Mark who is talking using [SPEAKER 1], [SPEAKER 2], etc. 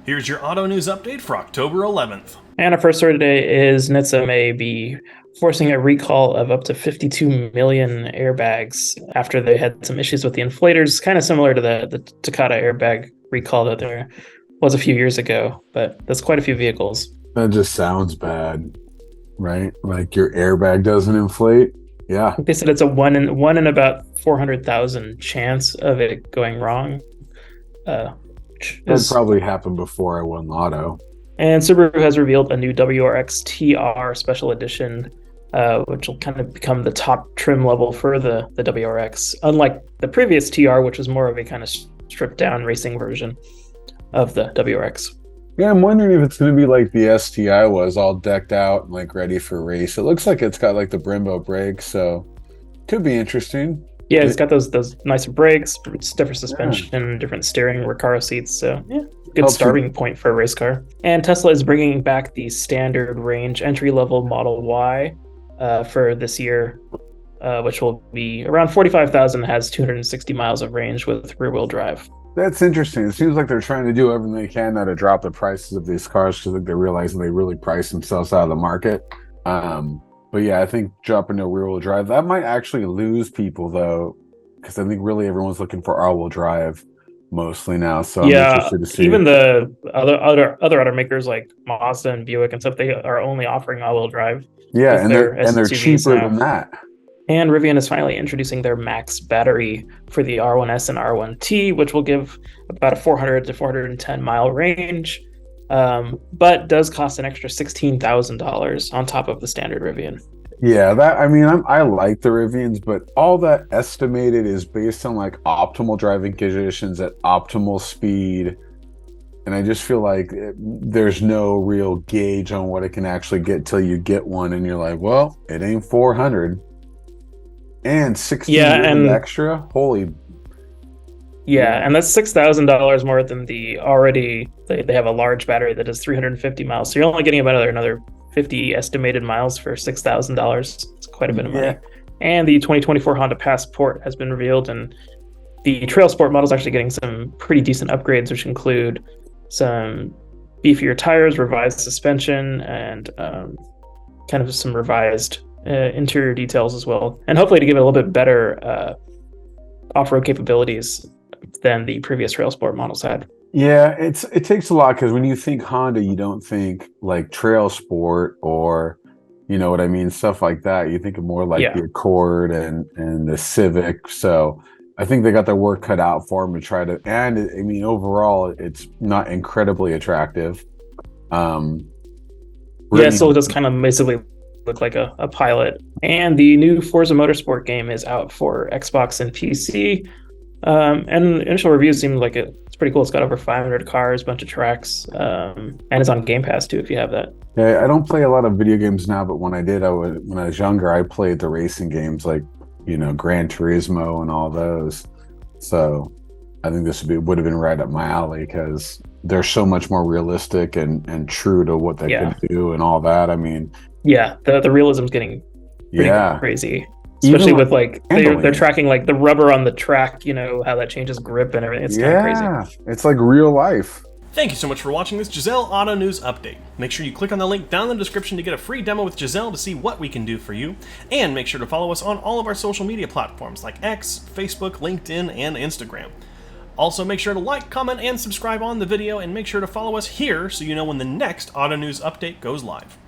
[SPEAKER 1] Here's your auto news update for October 11th.
[SPEAKER 2] And our first story today is NHTSA may be forcing a recall of up to 52 million airbags after they had some issues with the inflators, kind of similar to the Takata airbag recall that there was a few years ago, but that's quite a few vehicles.
[SPEAKER 3] That just sounds bad, right? Like your airbag doesn't inflate. Yeah.
[SPEAKER 2] They said it's a one in about 400,000 chance of it going wrong.
[SPEAKER 3] That probably happened before I won Lotto.
[SPEAKER 2] And Subaru has revealed a new WRX TR special edition, which will kind of become the top trim level for the WRX. Unlike the previous TR, which was more of a kind of stripped down racing version of the WRX.
[SPEAKER 3] Yeah, I'm wondering if it's going to be like the STI was, all decked out and like ready for race. It looks like it's got like the Brembo brakes, so could be interesting.
[SPEAKER 2] Yeah, it's got those nicer brakes, different suspension, different steering, Recaro seats. So yeah, good starting point for a race car. And Tesla is bringing back the standard range entry-level Model Y for this year, which will be around 45,000. Has 260 miles of range with rear-wheel drive.
[SPEAKER 3] That's interesting. It seems like they're trying to do everything they can now to drop the prices of these cars because they're realizing they really price themselves out of the market. But yeah, I think dropping to rear-wheel drive, that might actually lose people though, because I think really everyone's looking for all-wheel drive mostly now. So I'm interested to see.
[SPEAKER 2] Even the other automakers like Mazda and Buick and stuff, they are only offering all-wheel drive.
[SPEAKER 3] Yeah, and they're cheaper than that.
[SPEAKER 2] And Rivian is finally introducing their max battery for the R1S and R1T, which will give about a 400 to 410 mile range, but does cost an extra $16,000 on top of the standard Rivian.
[SPEAKER 3] Yeah, I like the Rivians, but all that estimated is based on like optimal driving conditions at optimal speed. And I just feel like there's no real gauge on what it can actually get till you get one. And you're like, well, it ain't 400. And 16 and extra, holy.
[SPEAKER 2] Yeah, and that's $6,000 more than the already. They have a large battery that is 350 miles, so you're only getting about another 50 estimated miles for $6,000. It's quite a bit of money. And the 2024 Honda Passport has been revealed, and the Trail Sport model is actually getting some pretty decent upgrades, which include some beefier tires, revised suspension, and kind of some revised interior details as well, and hopefully to give it a little bit better off-road capabilities than the previous Trail Sport models had.
[SPEAKER 3] Yeah, it takes a lot, because when you think Honda, you don't think like Trail Sport or, you know what I mean, stuff like that. You think of more like the Accord and the Civic. So I think they got their work cut out for them to try to, and I mean, overall, it's not incredibly attractive.
[SPEAKER 2] So it does kind of basically look like a pilot. And the new Forza Motorsport game is out for Xbox and PC. And initial reviews seem like it's pretty cool. It's got over 500 cars, bunch of tracks, and it's on Game Pass too if you have that.
[SPEAKER 3] Yeah, I don't play a lot of video games now, but when I did, when I was younger, I played the racing games like, you know, Gran Turismo and all those. So I think this would have been right up my alley, because they're so much more realistic and true to what they can do and all that. I mean,
[SPEAKER 2] the realism is getting pretty crazy, especially with like they're tracking like the rubber on the track, you know, how that changes grip and everything. It's kind of crazy.
[SPEAKER 3] It's like real life.
[SPEAKER 1] Thank you so much for watching this Jazel Auto News Update. Make sure you click on the link down in the description to get a free demo with Jazel to see what we can do for you. And make sure to follow us on all of our social media platforms like X, Facebook, LinkedIn, and Instagram. Also, make sure to like, comment, and subscribe on the video, and make sure to follow us here so you know when the next Auto News Update goes live.